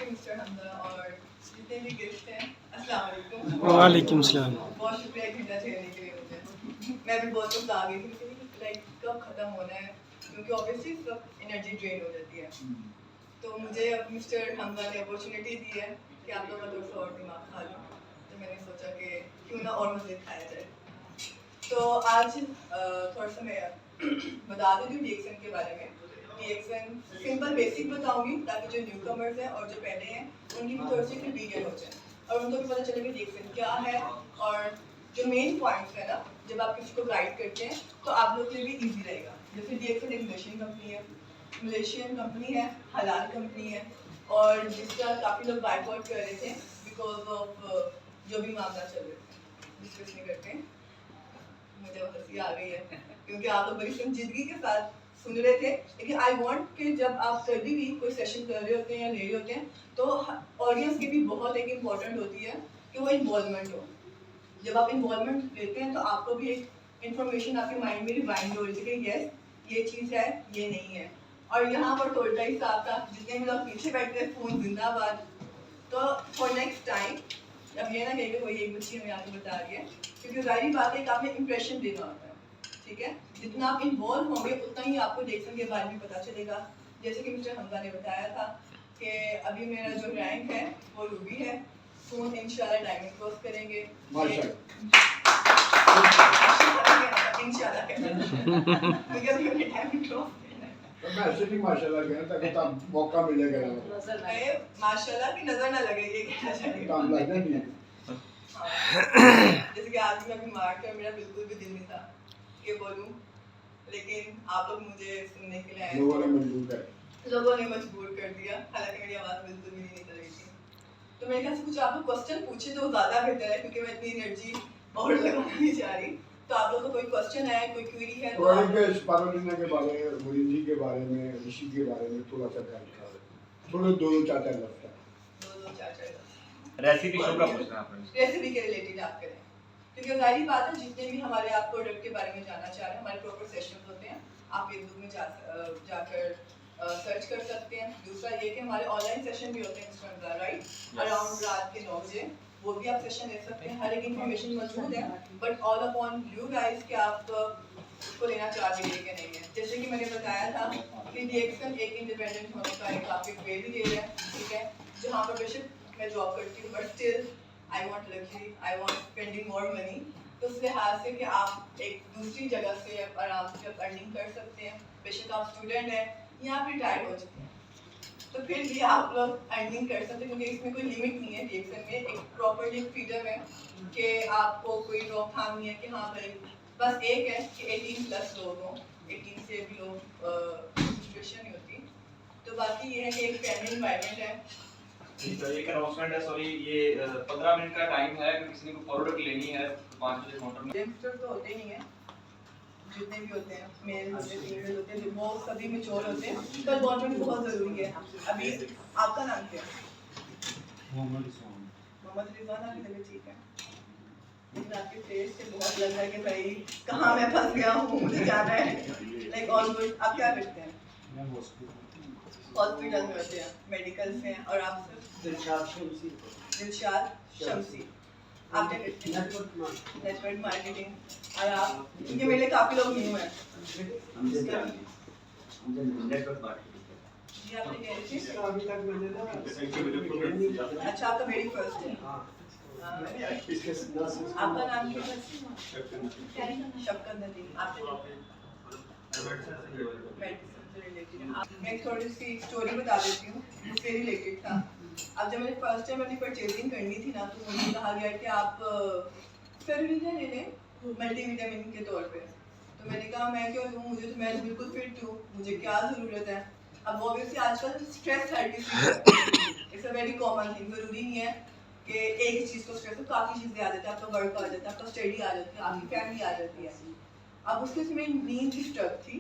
कि मिस्टर हमजा और जितने भी गेस्ट हैं अस्सलाम वालेकुम। वालेकुम सलाम। बहुत शुक्रिया घंटा ठहरने के लिए मुझे। मैं भी बहुत कुछ आ गई थी लाइक कब ख़त्म होना है, क्योंकि ऑब्वियसली सब एनर्जी ड्रेन हो जाती है। तो मुझे अब मिस्टर हमजा ने अपॉर्चुनिटी दी है कि आप लोगों का थोड़ा सा और दिमाग खा लो, तो मैंने सोचा कि क्यों ना और मज़े खाया जाए। तो आज थोड़ा सा मैं बता देती हूँ DXN के बारे में। DXN सिंपल बेसिक बताऊंगी ताकि जो न्यू कमर्स हैं और जो पहले हैं उनकी भी थोड़ी सी कंफ्यूजन हो जाए और उनको भी पता चले कि DXN क्या है। और जो मेन पॉइंट्स है ना, जब आप किसी को गाइड करते हैं तो आप लोग के लिए भी ईजी रहेगा। जैसे DXN एक मलेशियन कंपनी है, हलाल कंपनी है, और जिसका काफ़ी लोग बाइकआउट कर रहे थे बिकॉज ऑफ जो भी मामला चल रहे थे, डिस्कस नहीं करते। मुझे हंसी आ गई है क्योंकि आप लोग बड़ी संजीदगी के साथ सुन रहे थे, लेकिन आई वांट कि जब आप कभी भी कोई सेशन कर रहे होते हैं या ले रहे होते हैं तो ऑडियंस की भी बहुत एक इम्पॉर्टेंट होती है कि वो इन्वॉल्वमेंट हो। जब आप इन्वॉल्वमेंट लेते हैं तो आपको भी एक इन्फॉर्मेशन आपके माइंड में रिवाइंड हो रही है कि यस ये चीज़ है, ये नहीं है। और यहाँ पर तो उल्टा ही साफ था, जितने भी लोग पीछे बैठे हैं फ़ोन जिंदाबाद। तो फॉर नेक्स्ट टाइम अब ये ना कहेंगे कोई एक बच्ची हमें आके बता रही है, क्योंकि जाहिर बात है कि आपने इंप्रेशन देना होता है, ठीक है। जितना आप इन्वॉल्व होंगे उतना ही आपको DXN के बारे में पता चलेगा। जैसे कि मिस्टर हमजा ने बताया था कि अभी मेरा जो रैंक है वो रूबी है, सोन इंशाल्लाह डायमंड क्रॉस करेंगे इंशाल्लाह क्योंकि अभी हमें डायमंड क्रॉस मैं ऐसे भी माशाल्लाह कहना ताकि तब मौका मिलेगा माशाल्लाह की नजर ना लगे, ये कहना चाहिए। काम लगना नहीं जैसे कि आज मैं बीमार थी और मेरा बिल्कुल भी दिल नहीं था कि बोलूं, लेकिन आप लोग मुझे सुनने के लिए आए, लोगों ने मजबूर कर दिया। हालांकि मेरी आवाज़ बिल्कुल भी नहीं निकल रही थी, तो मेरे ख्याल से कुछ आप लोग क्वेश्चन पूछे तो ज़्यादा बेहतर है, क्योंकि मैं इतनी एनर्जी और लगाना नहीं चाह रही। तो आप लोगों को कोई क्वेश्चन है, कोई क्वेरी है तो पारोलिना के बारे में, मुरिंजी के बारे में, ऋषि के बारे में थोड़ा सा जानकारी, थोड़े दो चार लगता है रेसिपी शो का पूछना आपने, रेसिपी के रिलेटेड आप करें, क्योंकि जाहिर बात है जितने भी हमारे आप प्रोडक्ट के बारे में जानना चाह रहे हैं, हमारे प्रॉपर सेशंस होते हैं, आप फेसबुक में जाकर सर्च कर सकते हैं। दूसरा ये कि हमारे ऑनलाइन सेशन भी होते हैं इंस्टाग्राम राइट, अराउंड रात के 9 बजे, वो भी आप सेशन ले सकते हैं। हर एक इन्फॉर्मेशन मौजूद है, but all upon you guys कि आप उसको लेना चाह रहे हैं कि नहीं है। जैसे कि मैंने बताया था कि DXN एक इंडिपेंडेंट होने का एक काफ़ी वे भी दे रहा है, ठीक है, जहाँ पर बेशक मैं जॉब करती हूँ but still I want luxury, I want spending more money. तो उस लिहाज से कि आप एक दूसरी जगह से आराम से आप अर्निंग कर सकते हैं। बेशक आप स्टूडेंट हैं या आप रिटायर्ड हो चुके हैं तो फिर भी आप लोग अर्निंग कर सकते हैं, क्योंकि इसमें कोई लिमिट नहीं है। DXN में एक प्रॉपर्ली फ्रीडम है कि आपको कोई रोकथाम नहीं है कि हाँ भाई, बस एक है कि 18 प्लस लोग हों, 18 से भी लोग सिचुएशन नहीं होती। तो बाकी ये है कि एक फैमिली इन्वायरमेंट है। एक अनाउंसमेंट है, सॉरी, ये 15 मिनट का टाइम है, अगर किसी ने कोई प्रोडक्ट लेनी है 5 बजे काउंटर में। यंगस्टर तो होते नहीं हैं, जितने भी होते हैं मेल होते हैं, फीमेल होते हैं, वो सभी मेच्योर होते हैं, तो इन्वॉल्वमेंट बहुत ज़रूरी है। अभी आपका नाम क्या है? मोहम्मद रिजवान। आपकी तबीयत ठीक है? लेकिन आपके फेस से बहुत लग रहा है कि भाई कहाँ मैं फंस गया हूँ, मुझे जाना है। Like all good. आप क्या करते हैं? हॉस्पिटल में होते हैं, मेडिकल से हैं। और आप दिलशाद शमसी। आप क्या करते हैं? Network marketing. और आप? क्योंकि मेरे काफ़ी लोग न्यू हैं। जी आपने कह रहे थे? अच्छा, आपका वेरी फर्स्ट है। आपका नाम क्या है? शफकत नदीम। आपका मैं थोड़ी सी स्टोरी बता देती हूँ, उससे रिलेटेड था। अब जब मैंने फर्स्ट टाइम अपनी परचेजिंग करनी थी ना, तो मुझे कहा गया कि आप फेरुलिना ले लें मल्टीविटामिन के तौर पे। तो मैंने कहा मैं क्यों लूँ, मुझे तो मैं बिल्कुल फिट हूँ, मुझे क्या ज़रूरत है। अब ऑब्वियसली आजकल स्ट्रेस हर किसी को है, it's a very common thing. ज़रूरी नहीं है कि एक ही चीज़ को स्ट्रेस हो, काफ़ी चीज़ें आ जाती है। आपका वर्क आ जाता है, आपका स्टडी आ जाती है, आपकी फैमिली आ जाती है। अब उसके समय नींद की स्ट्रक थी।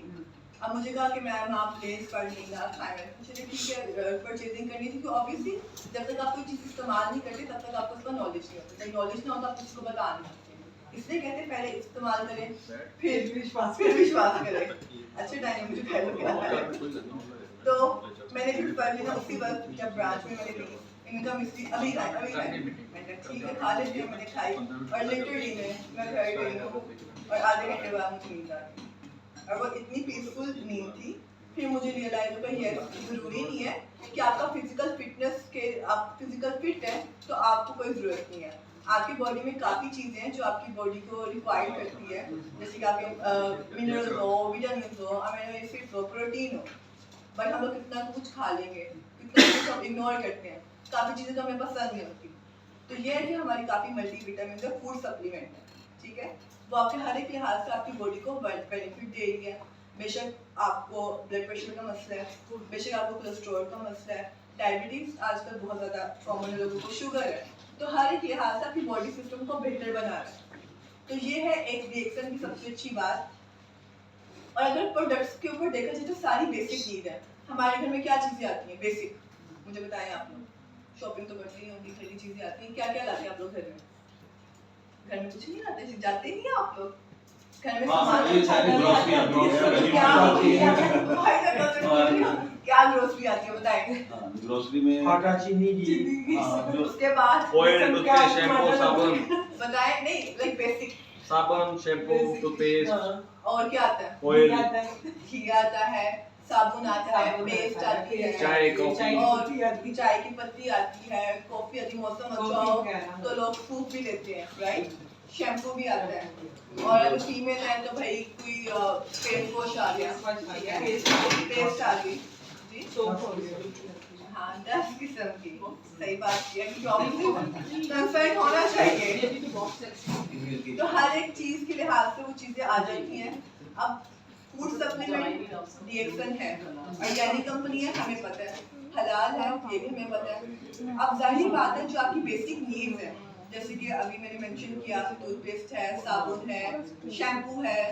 अब मुझे कहा कि मैम आप प्लेस पढ़ लीजिए, आप खाएँ। चलिए ठीक है, परचेजिंग करनी थी, क्योंकि ऑब्वियसली जब तक आप कोई चीज़ इस्तेमाल नहीं करते तब तक आपको उसका नॉलेज नहीं होता। जब नॉलेज ना होता आप उसको बता नहीं सकते, इसलिए कहते हैं पहले इस्तेमाल करें फिर विश्वास करें। अच्छे टाइम मुझे पहले क्या है। तो मैंने भी पढ़ लिया उसी वक्त जब ब्रांच में मैंने ली। इनका मिस्त्री अभी मैंने ठीक है खा लेती हूँ, मैंने खाई और लिटरली मैं घर गई हूँ और आधे घंटे बाद मुझे नींद आ गई और वो इतनी पीसफुल नींद थी। फिर मुझे रियलाइज हुआ ये ज़रूरी नहीं है कि आपका फिजिकल फिटनेस के आप फिजिकल फिट है तो आपको कोई ज़रूरत नहीं है। आपकी बॉडी में काफ़ी चीज़ें हैं जो आपकी बॉडी को रिक्वायर करती है, जैसे कि आपके मिनरल्स हो, विटामिन हो, अमीनो एसिड्स हो, प्रोटीन हो। बट हम लोग कितना कुछ खा लेंगे, कितना कुछ हम इग्नोर करते हैं, काफ़ी चीज़ें तो हमें पसंद नहीं होती। तो ये है कि हमारी काफ़ी मल्टीविटामिन का फूड सप्लीमेंट है, ठीक है। वो आपके हर एक लिहाज से आपकी बॉडी को बेनिफिट दे रही है। बेशक आपको ब्लड प्रेशर का मसला है, बेशक आपको कोलेस्ट्रॉल का मसला है, डायबिटीज़ आजकल बहुत ज़्यादा कॉमन है, लोगों को शुगर है, तो हर एक लिहाज से आपकी बॉडी सिस्टम को बेहतर बना रहा है। तो ये है एक रिएक्शन की सबसे अच्छी बात। और अगर प्रोडक्ट्स के ऊपर देखा जाए तो सारी बेसिक नीड है। हमारे घर में क्या चीज़ें आती हैं बेसिक, मुझे बताएं आप लोग। शॉपिंग तो करती ही होंगी, सारी चीज़ें आती हैं, क्या क्या लाते हैं आप लोग घर में? घर में कुछ नहीं लाते, जाते नहीं हैं आप लोग घर में सामान क्या ग्रोसरी आती है बताएं? ग्रोसरी में आटा, चीनी, उसके बाद ऑयल, टूथपेस्ट, शैम्पू, साबुन बताएं, नहीं लाइक बेसिक साबुन, शैम्पू, टूथपेस्ट और क्या आता है? ऑयल, घी आता है, साबुन आता है, पेस्ट आती है, चाय, कॉफी और चाय की पत्ती आती है, कॉफी आती है, मौसम अच्छा हो तो लोग सूप भी लेते हैं, राइट। शैम्पू भी आता है और अगर फीमेल है तो भाई कोई फेस वॉश आ गया, पेस्ट आ गई जी, हाँ 10 किस्म की। सही बात किया कि ऑब्वियसली कंसर्न होना चाहिए। तो हर एक चीज के लिहाज से वो चीजें आ जाती हैं। अब फूड सप्लीमेंट रिएक्शन है, ऑर्गेनिक कंपनी है, हमें पता है, हलाल है, ये भी हमें पता है। अब जाहिर बात है जो आपकी बेसिक नीड्स है, जैसे कि अभी मैंने मेंशन किया टूथपेस्ट है, साबुन है, शैम्पू है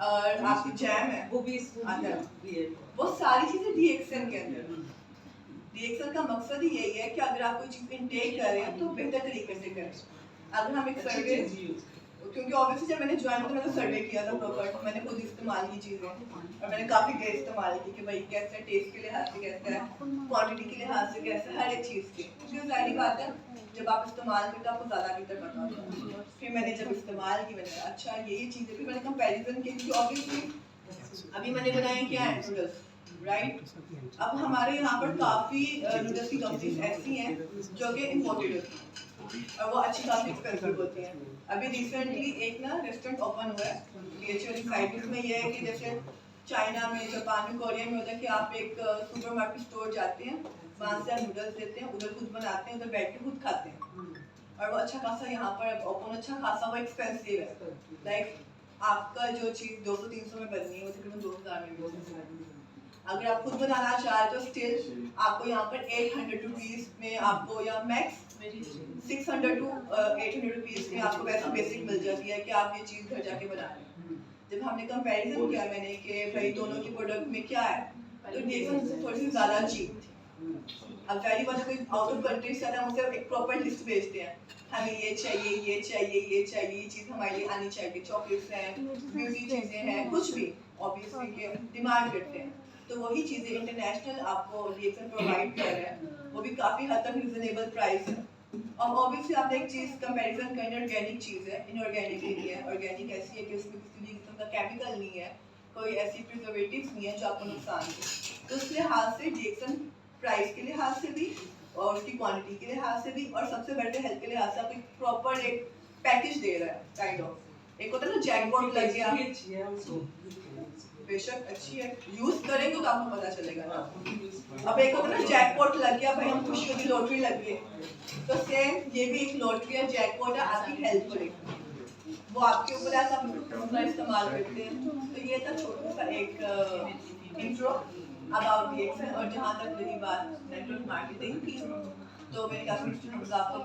और आपकी जैम है, वो भी आता है। वो सारी चीजें रिएक्शन के अंदर। रिएक्शन का मकसद ही यही है कि अगर आप कोई चीज इनटेक कर रहे हैं तो बेहतर तरीके से करें। अगर हम एक सर्वे, क्योंकि ऑब्वियसली जब मैंने ज्वाइन किया तो सर्वे किया था प्रॉपर, मैंने खुद इस्तेमाल की चीज़ें और मैंने काफ़ी देर इस्तेमाल की कि भाई कैसे टेस्ट के लिहाज से कैसे है, क्वांटिटी के लिहाज से कैसे, हर एक चीज़ की। क्योंकि जाहिर बात है जब आप इस्तेमाल करते हो आपको ज़्यादा बेहतर पता होता है। फिर मैंने जब इस्तेमाल की मैंने अच्छा ये चीज़ें, फिर मैंने कंपेरिजन की, क्योंकि ऑब्वियसली अभी मैंने बनाए क्या है नूडल्स, राइट। अब हमारे यहाँ पर काफ़ी नूडल्स की कंपनीज ऐसी हैं जो कि इम्पोर्टेड होती हैं और वो अच्छी काफ़ी एक्सपेंसिव होती हैं। अभी रिसेंटली एक ना रेस्टोरेंट ओपन हुआ है बीएचयू साइड, इसमें यह है कि जैसे चाइना में, जापान में, कोरिया में होता है कि आप एक सुपरमार्केट स्टोर जाते हैं, वहाँ से आप नूडल्स लेते हैं, उधर खुद बनाते हैं, उधर बैठ के खुद खाते हैं और वो अच्छा खासा यहाँ पर ओपन अच्छा खासा वो एक्सपेंसिव है। लाइक आपका जो चीज़ 200-300 में बननी है वो तकरीबन 2000 में भी। अगर आप खुद बनाना चाहे तो स्टिल आपको यहाँ पर 800 रुपीज़ में आपको या मैक्स 600 to 800 रुपीज़ में आपको वैसे बेसिक मिल जाती है कि आप ये चीज़ घर जाके बना लें। जब हमने कंपैरिजन किया मैंने कि भाई दोनों की प्रोडक्ट में क्या है, तो रिएक्शन थोड़ी सी ज़्यादा चीप थी। अब पहली बात कोई आउट ऑफ कंट्री से आता है, मुझसे एक प्रॉपर लिस्ट भेजते हैं, हमें ये चाहिए, ये चाहिए, ये चाहिए, ये चीज़ हमारे लिए आनी चाहिए, चॉकलेट्स हैं, ब्यूटी चीज़ें हैं, कुछ भी ऑब्वियसली के डिमांड करते हैं। तो वही चीज़ें इंटरनेशनल आपको रिएक्शन प्रोवाइड कर रहे हैं, वो भी काफ़ी हद तक रिजनेबल प्राइस है। और ऑब्वियसली आपने एक चीज़ कंपैरिजन करनी, ऑर्गेनिक चीज़ है, इनऑर्गेनिक नहीं है। ऑर्गेनिक ऐसी है कि उसमें किसी भी किस्म का केमिकल नहीं है, कोई ऐसी प्रिजर्वेटिव्स नहीं है जो आपको नुकसान दे। तो उस लिहाज से रिएक्शन प्राइस के लिहाज से भी और उसकी क्वांटिटी के लिहाज से भी और सबसे बड़े हेल्थ के लिहाज से आपको एक प्रॉपर एक पैकेज दे रहा है काइंड ऑफ। एक होता है ना जैकपॉट लग गया, बेशक अच्छी है, यूज करेंगे तो आपको पता चलेगा ना। अब एक होता है ना जैकपॉट लग गया, भाई हम खुशी होती लॉटरी लग गई, तो सेम ये भी एक लॉटरी है, जैकपॉट है आपकी हेल्थ को लेकर, वो आपके ऊपर है, आप अपना इस्तेमाल करते हैं। तो ये था छोटा सा एक इंट्रो अबाउट रिएक्शन। और जहाँ तक रही बात नेटवर्क मार्केटिंग की, तो मैंने कहा आपको